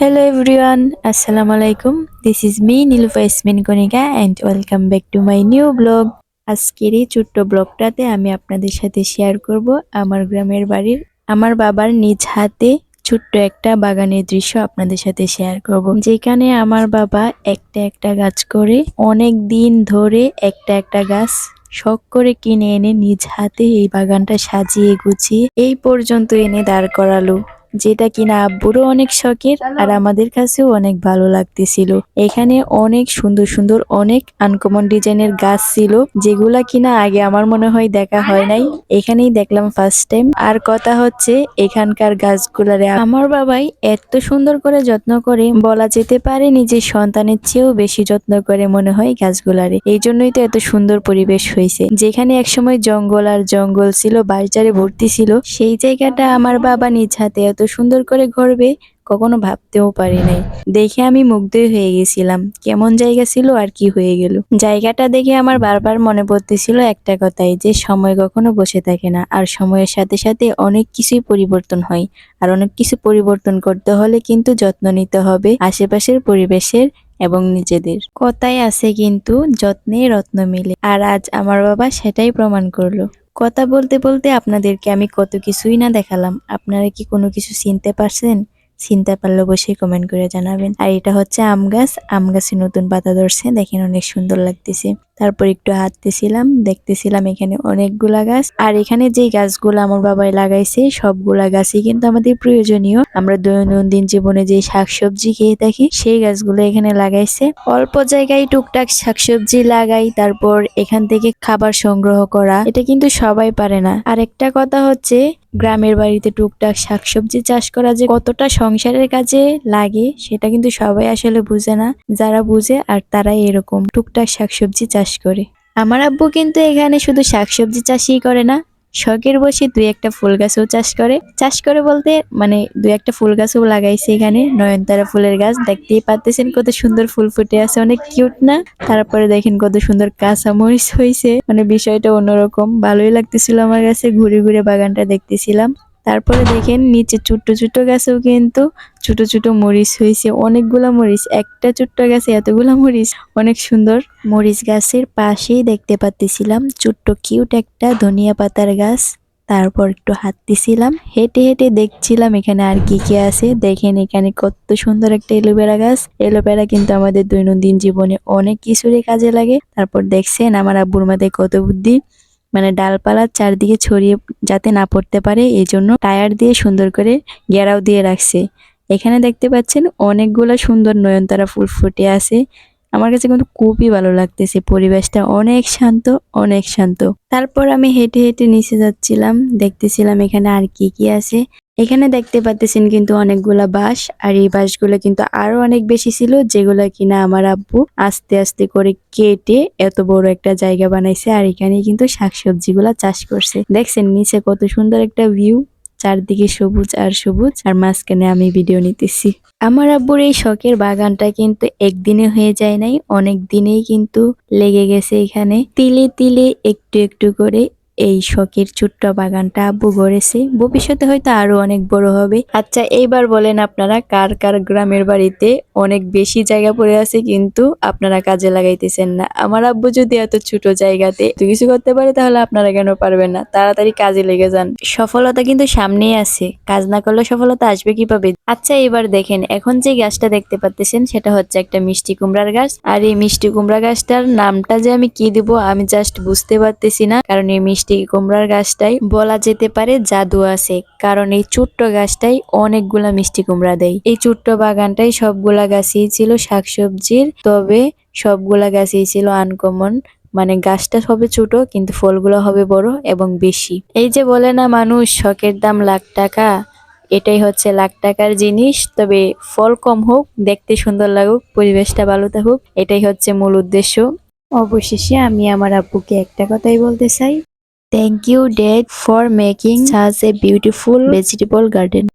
Hello everyone, Assalamu alaikum. This is me Nilufa Ismin Konika and welcome back to my new blog. আজকের এই ছোট্ট ব্লগটাতে আমি আপনাদের সাথে শেয়ার করব আমার গ্রামের বাড়ির আমার বাবার নিজ হাতে ছোট্ট একটা বাগানের দৃশ্য আপনাদের সাথে শেয়ার করব, যেখানে আমার বাবা একটা একটা গাছ করে অনেক দিন ধরে একটা একটা গাছ শখ করে কিনে এনে নিজ হাতে এই বাগানটা সাজিয়ে গুছিয়ে এই পর্যন্ত এনে দাঁড় করালো, যেটা কিনা আব্বুরও অনেক শখের আর আমাদের কাছেও অনেক ভালো লাগতেছিল। এখানে অনেক সুন্দর সুন্দর অনেক আনকমন ডিজাইনের গাছ ছিল, যেগুলা কিনা আগে আমার মনে হয় দেখা হয় নাই, এখানেই দেখলাম ফার্স্ট টাইম। আর কথা হচ্ছে এখানকার গাছগুলারে আমার বাবাই এত সুন্দর করে যত্ন করে, বলা যেতে পারে নিজের সন্তানের চেয়েও বেশি যত্ন করে মনে হয় গাছগুলারে। এই জন্যই তো এত সুন্দর পরিবেশ হয়েছে। যেখানে একসময় জঙ্গল আর জঙ্গল ছিল, বাড়িচারে ভর্তি ছিল, সেই জায়গাটা আমার বাবা নিজ হাতে এত সুন্দর করে গড়বে কখনো ভাবতেও পারি নাই। দেখে আমি মুগ্ধই হয়ে গেছিলাম, কেমন জায়গা ছিল আর কি হয়ে গেল। জায়গাটা দেখে আমার বারবার মনে পড়তেছিল একটা কথাই, যে সময় কখনো বসে থাকে না, আর সময়ের সাথে সাথে অনেক কিছুই পরিবর্তন হয়। আর অনেক কিছু পরিবর্তন করতে হলে কিন্তু যত্ন নিতে হবে আশেপাশের পরিবেশের এবং নিজেদের। কথায় আছে কিন্তু যত্নে রত্ন মিলে, আর আজ আমার বাবা সেটাই প্রমাণ করলো। কথা বলতে বলতে আপনাদেরকে আমি কত কিছুই না দেখালাম, আপনারা কি কোনো কিছু চিনতে পারছেন? চিনতে পারলে অবশ্যই কমেন্ট করে জানাবেন। আর এটা হচ্ছে আম গাছ, আম গাছে নতুন পাতা ধরছে, দেখেন অনেক সুন্দর লাগতেছে। তারপর একটু হাঁটতেছিলাম, দেখতেছিলাম এখানে অনেকগুলা গাছ। আর এখানে যে গাছগুলো আমার বাবাই লাগাইছে সবগুলা গাছই কিন্তু আমাদের প্রয়োজনীয়। আমরা দৈনন্দিন জীবনে যে শাকসবজি খেয়ে থাকি সেই গাছগুলো এখানে লাগাইছে। অল্প জায়গায় টুকটাক শাকসবজি লাগাই, তারপর এখান থেকে খাবার সংগ্রহ করা, এটা কিন্তু সবাই পারে না। আর একটা কথা হচ্ছে গ্রামের বাড়িতে টুকটাক শাকসবজি চাষ করা যে কতটা সংসারের কাজে লাগে সেটা কিন্তু সবাই আসলে বুঝে না। যারা বুঝে আর তারাই এরকম টুকটাক শাকসবজি চাষ করে। আমার আব্বু কিন্তু এখানে শুধু শাকসবজি চাষই করে না, শখের বসে দুই একটা ফুল গাছও চাষ করে বলতে মানে দুই একটা ফুল গাছও লাগাইছে এখানে। নয়নতারা ফুলের গাছ দেখতেই পাচ্ছেন কত সুন্দর ফুল ফুটে আছে, অনেক কিউট না? তারপরে দেখেন কত সুন্দর কাঁচা মরিচ হয়েছে, মানে বিষয়টা অন্যরকম, ভালোই লাগতেছিল আমার কাছে। ঘুরে ঘুরে বাগানটা দেখতেছিলাম। তারপরে দেখেন নিচে ছোট্ট ছোট্ট গাছেও কিন্তু ছোট ছোট মরিচ হয়েছে, অনেকগুলা মরিচ, একটা ছোট্ট গাছে এতগুলা মরিচ, অনেক সুন্দর। মরিচ গাছের পাশেই দেখতে পাচ্ছিলাম ছোট্ট কিউট একটা ধনিয়া পাতার গাছ। তারপর একটু হাঁটতেছিলাম, হেঁটে হেঁটে দেখছিলাম এখানে আর কি কি আছে। দেখেন এখানে কত সুন্দর একটা এলোভেরা গাছ। এলোভেরা কিন্তু আমাদের দৈনন্দিন জীবনে অনেক কিছুরই কাজে লাগে। তারপর দেখছেন আমার আব্বুর মাথায় কত বুদ্ধি, মানে ডালপালা চারদিকে ছড়িয়ে যাতে না পড়তে পারে এই জন্য টায়ার দিয়ে সুন্দর করে ঘেরাও দিয়ে রাখছে। এখানে দেখতে পাচ্ছেন অনেকগুলো সুন্দর নয়নতারা ফুল ফুটে আছে। আমার কাছে কিন্তু খুবই ভালো লাগতেছে, পরিবেশটা অনেক শান্ত, অনেক শান্ত। তারপর আমি হেঁটে হেঁটে নিচে যাচ্ছিলাম, দেখতেছিলাম এখানে আর কি কি আছে। এখানে দেখতে পাচ্ছেন কিন্তু অনেকগুলা বাঁশ, আর এই বাঁশগুলো কিন্তু আরো অনেক বেশি ছিল, যেগুলো কিনা আমার আব্বু আস্তে আস্তে করে কেটে এত বড় একটা জায়গা বানাইছে। আর এখানে কিন্তু শাকসবজি গুলা চাষ করছে। দেখছেন নিচে কত সুন্দর একটা ভিউ, চারদিকে সবুজ আর সবুজ, আর মাঝখানে আমি ভিডিও নিতেছি। আমার আব্বুর এই শখের বাগানটা কিন্তু একদিনে হয়ে যায় নাই, অনেক দিনেই কিন্তু লেগে গেছে। এখানে তিলে তিলে একটু একটু করে এই শখের ছোট্ট বাগানটা আব্বু গড়েছে, ভবিষ্যতে হয়তো আরো অনেক বড় হবে। আচ্ছা এইবার বলেন আপনারা কার কার গ্রামের বাড়িতে অনেক বেশি জায়গা পড়ে আছে কিন্তু আপনারা কাজে লাগাইতেছেন না? আমার আব্বু যদি এত ছোট জায়গাতে এত কিছু করতে পারে তাহলে আপনারা কেন পারবেন না? তাড়াতাড়ি কাজে লেগে যান, সফলতা কিন্তু সামনেই আছে, কাজ না করলে সফলতা আসবে কিভাবে? আচ্ছা এবার দেখেন এখন যে গাছটা দেখতে পাচ্ছেন সেটা হচ্ছে একটা মিষ্টি কুমড়ার গাছ। আর এই মিষ্টি কুমড়া গাছটার নামটা যে আমি কি দিব আমি জাস্ট বুঝতে পারতেছি না, কারণ এই মিষ্টি কুমড়ার গাছটাই বলা যেতে পারে জাদু আছে, কারণ এই ছোট্ট গাছটাই অনেকগুলা মিষ্টি কুমড়া দেয়। এই ছোট্ট বাগানটাই সবগুলা গাছই ছিল শাকসবজির, তবে সবগুলা গাছই ছিল আনকমন, মানে গাছটা হবে ছোট কিন্তু ফলগুলো হবে বড় এবং বেশি। এই যে বলে না মানুষ শখের দাম লাখ টাকা, এটাই হচ্ছে লাখ টাকার জিনিস, তবে ফল কম হোক, দেখতে সুন্দর লাগুক, পরিবেশটা ভালো থাকুক, এটাই হচ্ছে মূল উদ্দেশ্য। অবশেষে আমি আমার আব্বুকে একটা কথাই বলতে চাই, thank you dad for making such a beautiful vegetable garden.